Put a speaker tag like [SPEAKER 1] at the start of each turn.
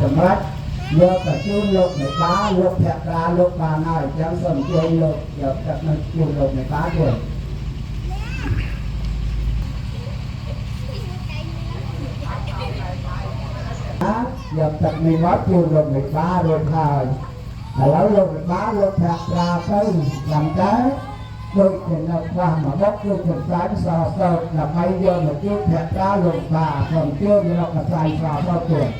[SPEAKER 1] sầm rách vô cả chú lục này bá lục thẹt ra lục bà nói chẳng sầm chơi lục giờ đặt nó chú lục này bá rồi giờ đặt mình mất chú lục này bá rồi thôi là lão lục này bá lục thẹt ra tới làm cái đôi thì nó qua mà bóc đôi thì trái sò sơ là may vô mà chú thẹt ra lục bà còn chưa nó là sai sò sơ tiền